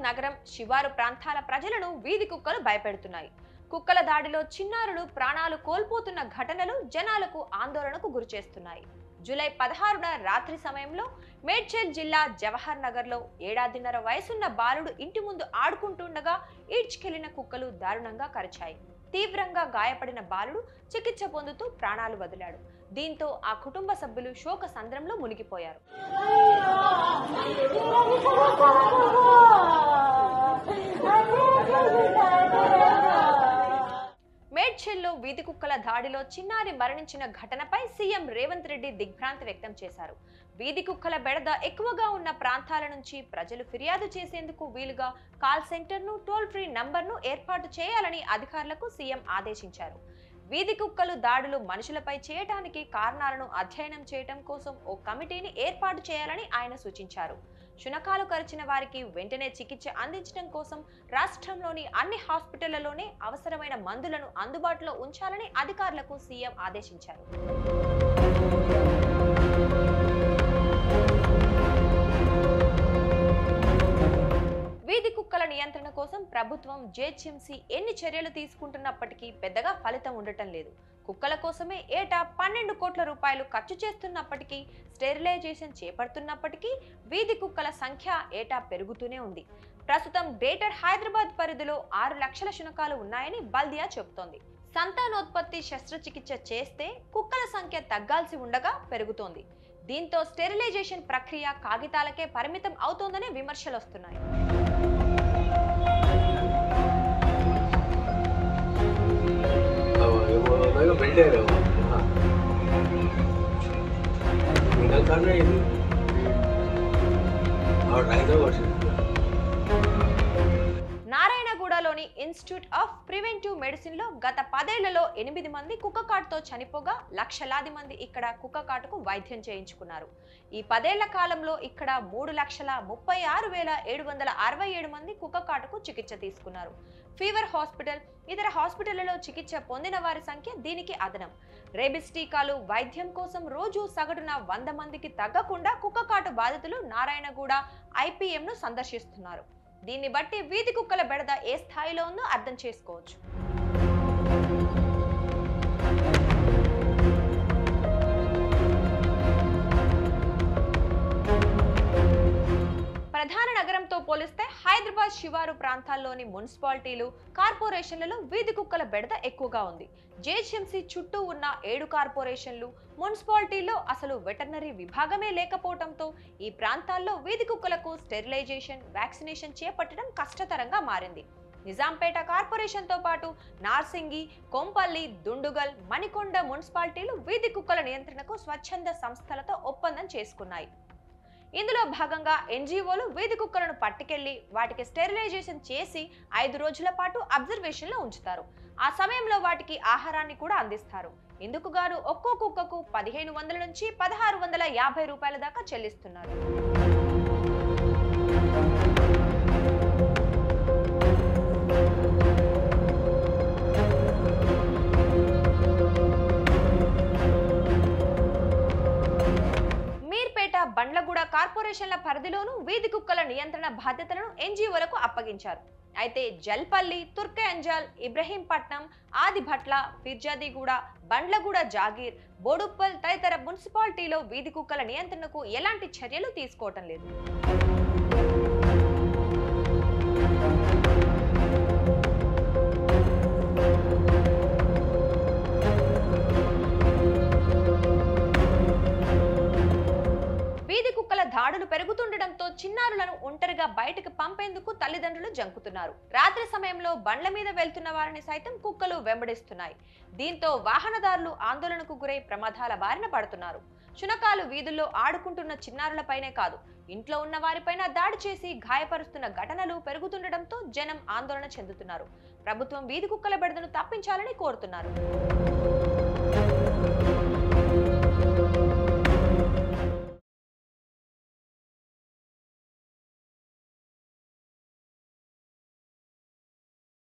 నగరం శివారు ప్రాంతాల ప్రజలను వీధి కుక్కలు భయపెడుతున్నాయి. కుక్కల దాడిలో చిన్నారులు ప్రాణాలు కోల్పోతున్న ఘటనలు జనాలకు ఆందోళనకు గురిచేస్తున్నాయి. జూలై 16న రాత్రి సమయంలో మేడ్చల్ జిల్లా జవహర్ నగర్లో ఏడాదిన్నర వయసున్న బాలుడు ఇంటి ముందు ఆడుకుంటుండగా ఈడ్చుకెళ్లిన కుక్కలు దారుణంగా కరిచాయి. తీవ్రంగా గాయపడిన బాలుడు చికిత్స పొందుతూ ప్రాణాలు వదిలాడు. దీంతో ఆ కుటుంబ సభ్యులు శోక సంద్రంలో మునిగిపోయారు. మేడ్చల్లో వీధి కుక్కల దాడిలో చిన్నారి మరణించిన ఘటనపై సీఎం రేవంత్ రెడ్డి దిగ్భ్రాంతి వ్యక్తం చేశారు. వీధి కుక్కల బెడద ఎక్కువగా ఉన్న ప్రాంతాల నుంచి ప్రజలు ఫిర్యాదు చేసేందుకు వీలుగా కాల్ సెంటర్ను, టోల్ ఫ్రీ నంబర్ను ఏర్పాటు చేయాలని అధికారులకు సీఎం ఆదేశించారు. వీధి కుక్కలు దాడులు మనుషులపై చేయటానికి కారణాలను అధ్యయనం చేయటం కోసం ఓ కమిటీని ఏర్పాటు చేయాలని ఆయన సూచించారు. శునకాలు కరిచిన వారికి వెంటనే చికిత్స అందించడం కోసం రాష్ట్రంలోని అన్ని హాస్పిటళ్లలోనే అవసరమైన మందులను అందుబాటులో ఉంచాలని అధికారులకు సీఎం ఆదేశించారు. వీధి కుక్కల నియంత్రణ కోసం ప్రభుత్వం, జీహెచ్ఎంసీ ఎన్ని చర్యలు తీసుకుంటున్నప్పటికీ పెద్దగా ఫలితం ఉండటం లేదు. కుక్కల కోసమే ఏటా 12 కోట్ల రూపాయలు ఖర్చు చేస్తున్నప్పటికీ, స్టెరిలైజేషన్ చేపడుతున్నప్పటికీ వీధి కుక్కల సంఖ్య ఏటా పెరుగుతూనే ఉంది. ప్రస్తుతం గ్రేటర్ హైదరాబాద్ పరిధిలో 6 లక్షల శునకాలు ఉన్నాయని బల్దియా చెబుతోంది. సంతానోత్పత్తి శస్త్రచికిత్స చేస్తే కుక్కల సంఖ్య తగ్గాల్సి ఉండగా పెరుగుతోంది. దీంతో స్టెరిలైజేషన్ ప్రక్రియ కాగితాలకే పరిమితం అవుతోందనే విమర్శలు వస్తున్నాయి. నారాయణగూడలోని ఇన్స్టిట్యూట్ ఆఫ్ ప్రివెంటివ్ మెడిసిన్ లో గత 10 ఏళ్లలో 8 మంది కుక్కకాటుతో చనిపోగా లక్షలాది మంది ఇక్కడ కుక్కకాటుకు వైద్యం చేయించుకున్నారు. ఈ 10 ఏళ్ల కాలంలో ఇక్కడ 3,36,767 మంది కుక్కకాటుకు చికిత్స తీసుకున్నారు. ఫీవర్ హాస్పిటల్, ఇతర హాస్పిటళ్లలో చికిత్స పొందిన వారి సంఖ్య దీనికి అదనం. రేబిస్ టీకాలు వైద్యం కోసం రోజు సగటున 100 మందికి తగ్గకుండా కుక్కకాటు బాధితులు నారాయణగూడ ఐపీఎంను సందర్శిస్తున్నారు. దీన్ని బట్టి వీధి కుక్కల బెడద ఏ స్థాయిలో ఉందో అర్థం చేసుకోవచ్చు. ప్రధాన నగరంతో పోలిస్తే హైదరాబాద్ శివారు ప్రాంతాల్లోని మున్సిపాలిటీలు, కార్పొరేషన్లలో వీధి కుక్కల బెడద ఎక్కువగా ఉంది. జీహెచ్ఎంసీ చుట్టూ ఉన్న 7 కార్పొరేషన్లు, మున్సిపాలిటీల్లో అసలు వెటర్నరీ విభాగమే లేకపోవడంతో ఈ ప్రాంతాల్లో వీధి కుక్కలకు స్టెరిలైజేషన్, వ్యాక్సినేషన్ చేపట్టడం కష్టతరంగా మారింది. నిజాంపేట కార్పొరేషన్తో పాటు నార్సింగి, కొంపల్లి, దుండుగల్, మణికొండ మున్సిపాలిటీలు వీధి కుక్కల నియంత్రణకు స్వచ్ఛంద సంస్థలతో ఒప్పందం చేసుకున్నాయి. ఇందులో భాగంగా ఎన్జీఓలు వీధి కుక్కలను పట్టుకెళ్లి వాటికి స్టెరిలైజేషన్ చేసి 5 రోజుల పాటు అబ్జర్వేషన్లో ఉంచుతారు. ఆ సమయంలో వాటికి ఆహారాన్ని కూడా అందిస్తారు. ఇందుకు గాను ఒక్కో కుక్కకు 1500 నుంచి 1650 రూపాయల దాకా చెల్లిస్తున్నారు. బండ్లగూడ కార్పొరేషన్ల పరిధిలోనూ వీధి కుక్కల నియంత్రణ బాధ్యతలను ఎన్జీఓలకు అప్పగించారు. అయితే జల్పల్లి, తుర్కయంజాల్, ఇబ్రహీంపట్నం, ఆదిభట్ల, ఫిర్జాదిగూడ, బండ్లగూడ జాగీర్, బోడుప్పల్ తదితర మున్సిపాలిటీలో వీధి కుక్కల నియంత్రణకు ఎలాంటి చర్యలు తీసుకోవటం లేదు. దాడులు పెరుగుతుండటంతో చిన్నారులను ఒంటరిగా బయటకు పంపేందుకు తల్లిదండ్రులు జంకుతున్నారు. రాత్రి సమయంలో బండ్ల మీద వెళ్తున్న వారిని సైతం కుక్కలు వెంబడిస్తున్నాయి. దీంతో వాహనదారులు ఆందోళనకు గురై ప్రమాదాల బారిన పడుతున్నారు. శునకాలు వీధుల్లో ఆడుకుంటున్న చిన్నారులపైనే కాదు, ఇంట్లో ఉన్న వారిపైన దాడి చేసి గాయపరుస్తున్న ఘటనలు పెరుగుతుండటంతో జనం ఆందోళన చెందుతున్నారు. ప్రభుత్వం వీధి కుక్కల బెడదను తప్పించాలని కోరుతున్నారు.